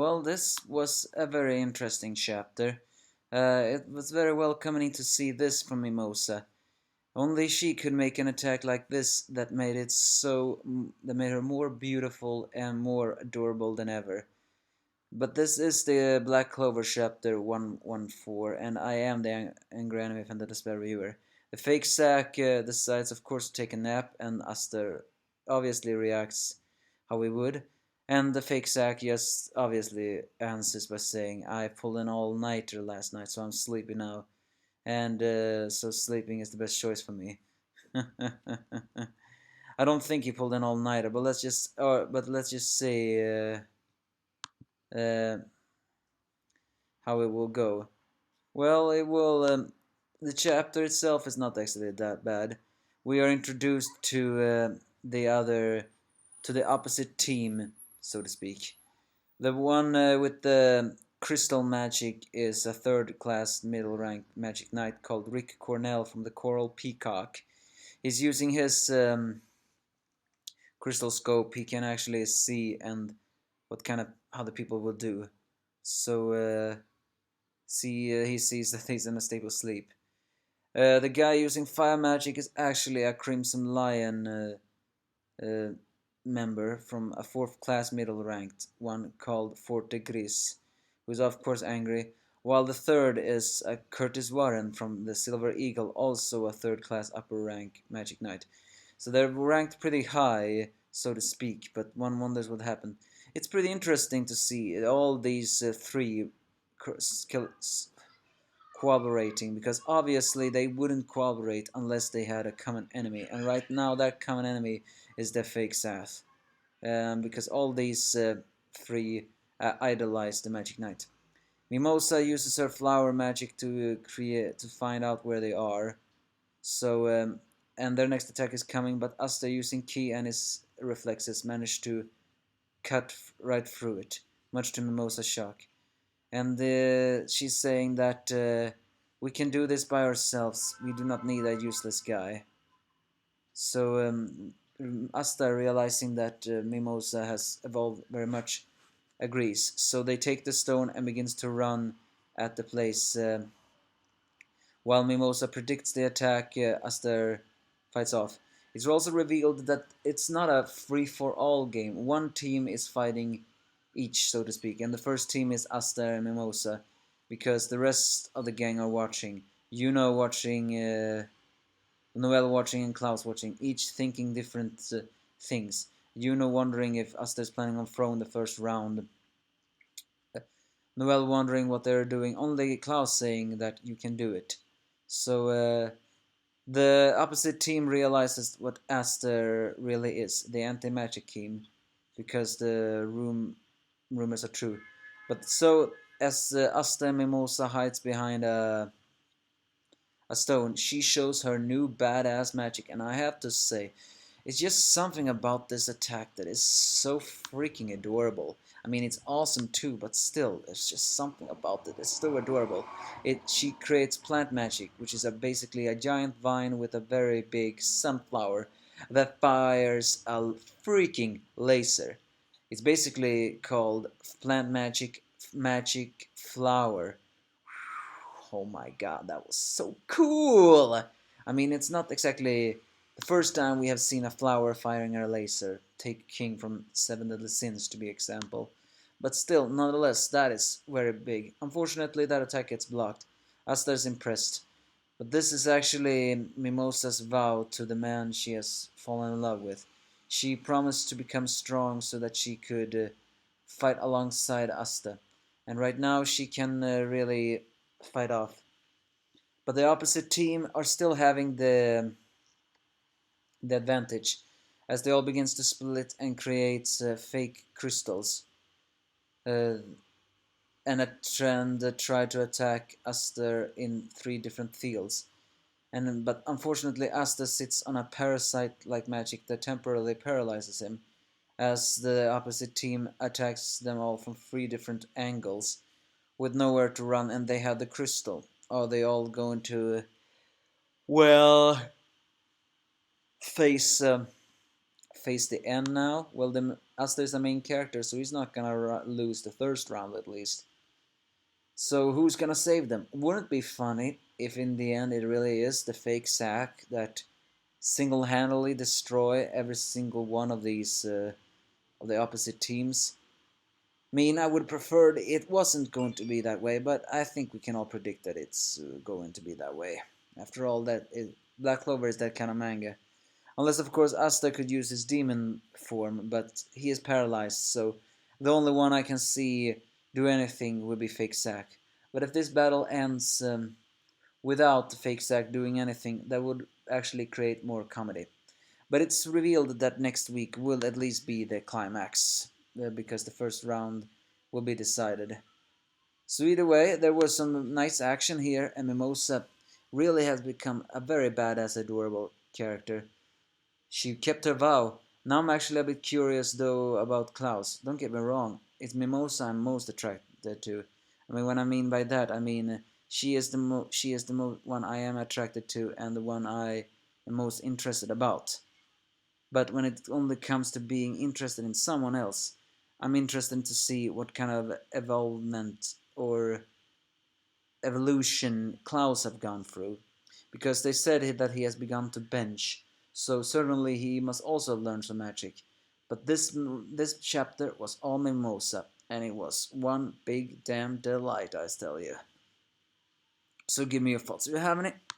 Well, this was a very interesting chapter. It was very welcoming to see this from Mimosa. Only she could make an attack like this that made her more beautiful and more adorable than ever. But this is the Black Clover chapter 114, and I am the angry anime fan, the despair viewer. The fake sack decides, of course, to take a nap, and Aster obviously reacts how he would. And the fake sack just obviously answers by saying, I pulled an all-nighter last night, so I'm sleepy now. And so sleeping is the best choice for me. I don't think he pulled an all-nighter, but let's just say uh, how it will go. Well, it will. The chapter itself is not actually that bad. We are introduced to the opposite team, so to speak. The one with the crystal magic is a third-class middle-rank magic knight called Rick Cornell from the Coral Peacock. He's using his crystal scope. He can actually see and how the people will do. So he sees that he's in a stable sleep. The guy using fire magic is actually a Crimson Lion uh, member from a 4th class middle ranked one called Forte Gris, who's of course angry, while the third is a Curtis Warren from the Silver Eagle, also a 3rd class upper rank magic knight. So they're ranked pretty high, so to speak, but one wonders what happened. It's pretty interesting to see all these three skills cooperating, because obviously they wouldn't cooperate unless they had a common enemy, and right now that common enemy is the fake Seth, because all these three idolize the Magic Knight. Mimosa uses her flower magic to find out where they are. So and their next attack is coming, but Asta using Ki and his reflexes managed to cut right through it, much to Mimosa's shock. And she's saying that we can do this by ourselves. We do not need a useless guy. So Asta, realizing that Mimosa has evolved very much, agrees. So they take the stone and begins to run at the place. While Mimosa predicts the attack, Asta fights off. It's also revealed that it's not a free-for-all game. One team is fighting each, so to speak, and the first team is Asta and Mimosa, because the rest of the gang are watching. Yuno watching, Noel watching, and Klaus watching, each thinking different things. Yuno wondering if Asta is planning on throwing the first round. Noel wondering what they're doing, only Klaus saying that you can do it. So the opposite team realizes what Aster really is, the anti-magic team, because the rumors are true. But so as Asta Mimosa hides behind a stone, she shows her new badass magic, and I have to say, it's just something about this attack that is so freaking adorable. I mean, it's awesome too, but still, there's just something about it. It's so adorable. She creates plant magic, which is basically a giant vine with a very big sunflower that fires a freaking laser. It's basically called plant magic flower. Oh my god, that was so cool! I mean, it's not exactly the first time we have seen a flower firing a laser. Take King from Seven Deadly Sins to be example. But still, nonetheless, that is very big. Unfortunately, that attack gets blocked. Asta is impressed. But this is actually Mimosa's vow to the man she has fallen in love with. She promised to become strong so that she could fight alongside Asta. And right now she can really fight off. But the opposite team are still having the advantage, as they all begins to split and creates fake crystals. Uh, and a trend try to attack Aster in 3 different fields. But unfortunately Asta sits on a parasite-like magic that temporarily paralyzes him, as the opposite team attacks them all from 3 different angles, with nowhere to run, and they have the crystal. Are they all going to, well, face face the end now? Well, Asta is the main character, so he's not gonna lose the first round at least. So who's gonna save them? Wouldn't it be funny if in the end it really is the fake Zack that single-handedly destroy every single one of these of the opposite teams? I mean, I would prefer it wasn't going to be that way, but I think we can all predict that it's going to be that way. After all, Black Clover is that kind of manga. Unless, of course, Asta could use his demon form, but he is paralyzed, so the only one I can see do anything would be Fake Zack. But if this battle ends without Fake Zack doing anything, that would actually create more comedy. But it's revealed that next week will at least be the climax, because the first round will be decided. So either way, there was some nice action here, and Mimosa really has become a very badass, adorable character. She kept her vow. Now I'm actually a bit curious though about Klaus. Don't get me wrong, it's Mimosa I'm most attracted to. I mean, what I mean by that, I mean she is the one I am attracted to and the one I am most interested about. But when it only comes to being interested in someone else, I'm interested to see what kind of evolvement or evolution Klaus have gone through, because they said that he has begun to bench, so certainly he must also learn some magic. But this chapter was all Mimosa, and it was one big damn delight, I tell you. So give me your thoughts. Do you have any?